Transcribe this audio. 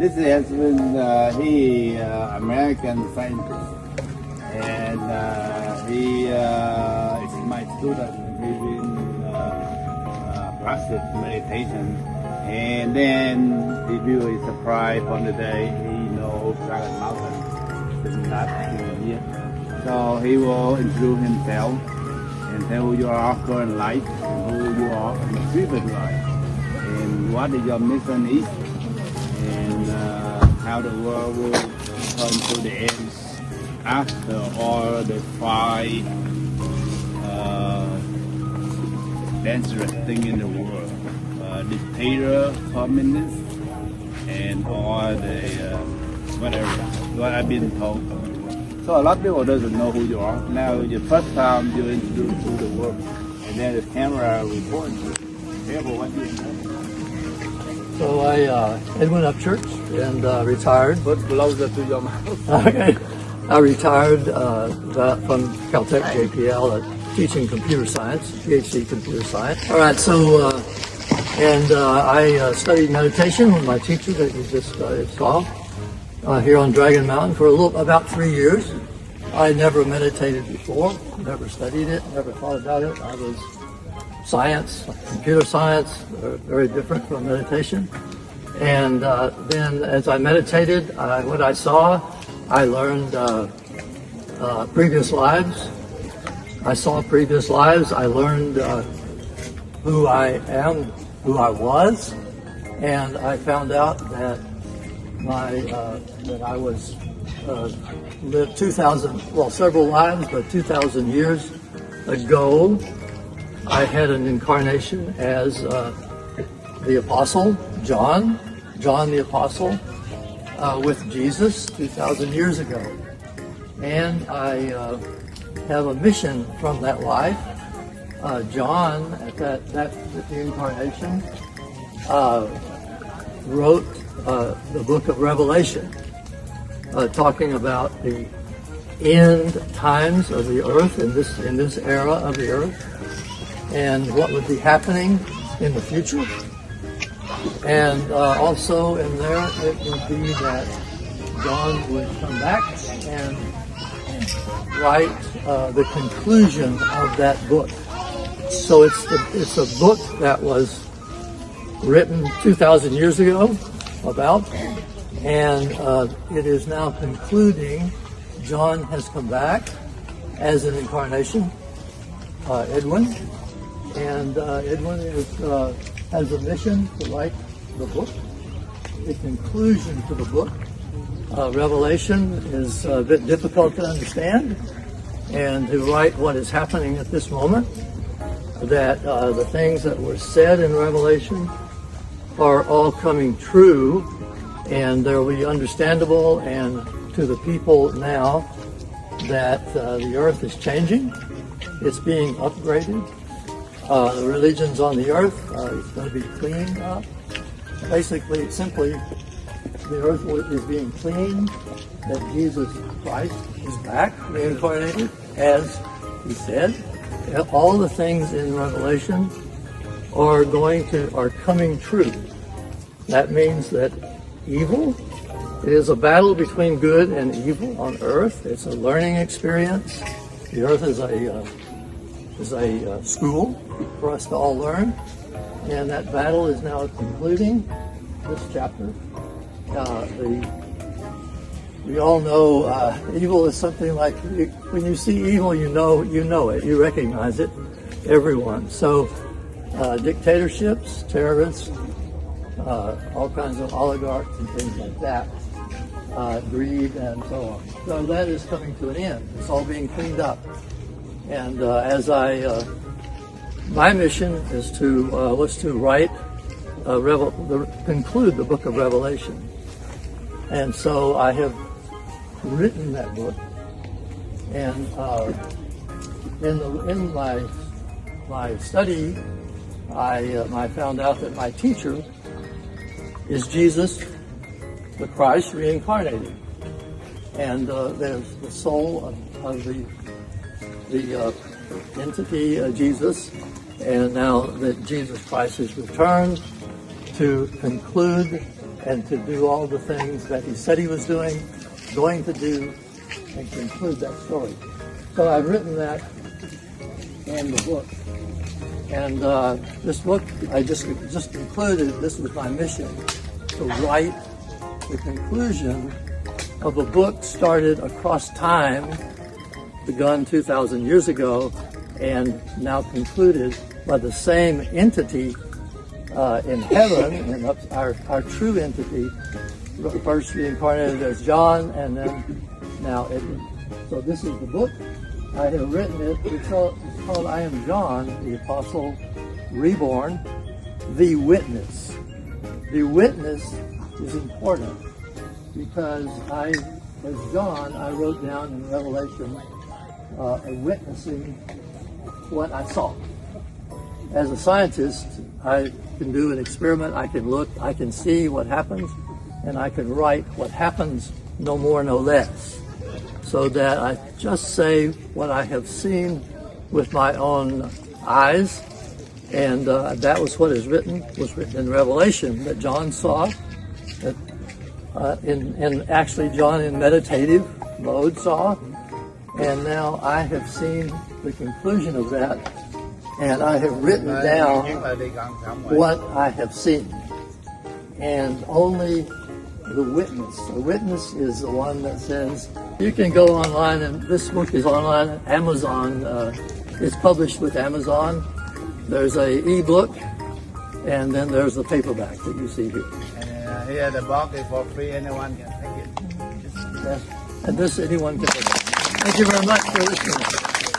This has been he American scientist, and he is my student. He's been practice meditation, and then he feel his surprise on the day he knows Dragon Mountain in that year. So he will introduce himself and tell who you are current life, and who you are in the previous life, and what is your mission is, and how the world will come to the end after all the five dangerous things in the world, dictator, communist, and all the whatever, what I've been told. So a lot of people doesn't know who you are. Now the first time you introduce to the world, and then the camera records you. Careful what you know. So I Edwin Upchurch and retired. Put closer to your mouth. Okay. I retired from Caltech JPL at teaching computer science, PhD computer science. All right, so I studied meditation with my teacher that you just saw here on Dragon Mountain for about 3 years. I never meditated before, never studied it, never thought about it. I was science, computer science, very different from meditation. And then as I meditated, what I saw, I learned previous lives. I saw previous lives. I learned who I am, who I was, and I found out that that I was lived 2,000, well, several lives, but 2,000 years ago, I had an incarnation as the Apostle John the Apostle, with Jesus 2,000 years ago. And I have a mission from that life. John, at that incarnation, wrote the book of Revelation, talking about the end times of the earth in this era of the earth, and what would be happening in the future. And also in there, it would be that John would come back and write the conclusion of that book. So it's a book that was written 2,000 years ago about, and it is now concluding. John has come back as an incarnation, Edwin, and Edwin has a mission to write the book, the conclusion to the book. Revelation is a bit difficult to understand, and to write what is happening at this moment, that the things that were said in Revelation are all coming true, and they'll be understandable, and to the people now that the earth is changing, it's being upgraded. The religions on the earth is going to be cleaned up. Basically, simply, the earth is being cleaned, that Jesus Christ is back, reincarnated, as he said. All the things in Revelation are coming true. That means that evil, it is a battle between good and evil on earth. It's a learning experience. The earth is a school for us to all learn, and that battle is now concluding this chapter. We all know evil is something like, when you see evil, you know it, you recognize it, everyone. So dictatorships, terrorists, all kinds of oligarchs and things like that, greed and so on. So that is coming to an end. It's all being cleaned up. And my mission is was to write, conclude the book of Revelation. And so I have written that book, and in my study, I found out that my teacher is Jesus, the Christ reincarnated, and there's the soul of the entity Jesus, and now that Jesus Christ has returned to conclude and to do all the things that he said he was doing, going to do, and conclude that story. So I've written that in the book. And this book, I just concluded, this was my mission, to write the conclusion of a book started across time, begun 2,000 years ago, and now concluded by the same entity in heaven, and our true entity, first reincarnated as John, and then now Edwin. So this is the book. I have written it. It's called I Am John, the Apostle Reborn, the Witness. The witness is important because as John, I wrote down in Revelation witnessing what I saw. As a scientist, I can do an experiment, I can look, I can see what happens, and I can write what happens, no more, no less. So that I just say what I have seen with my own eyes, and that was what was written in Revelation, that John saw, that and actually John in meditative mode saw, and now I have seen the conclusion of that, and I have written down what I have seen. And only the witness is the one that says, you can go online, and this book is online, Amazon, it's published with Amazon. There's a e-book, and then there's the paperback that you see here. And here the book is for free, anyone can take it. Yes. And this anyone can take it. Thank you very much for listening.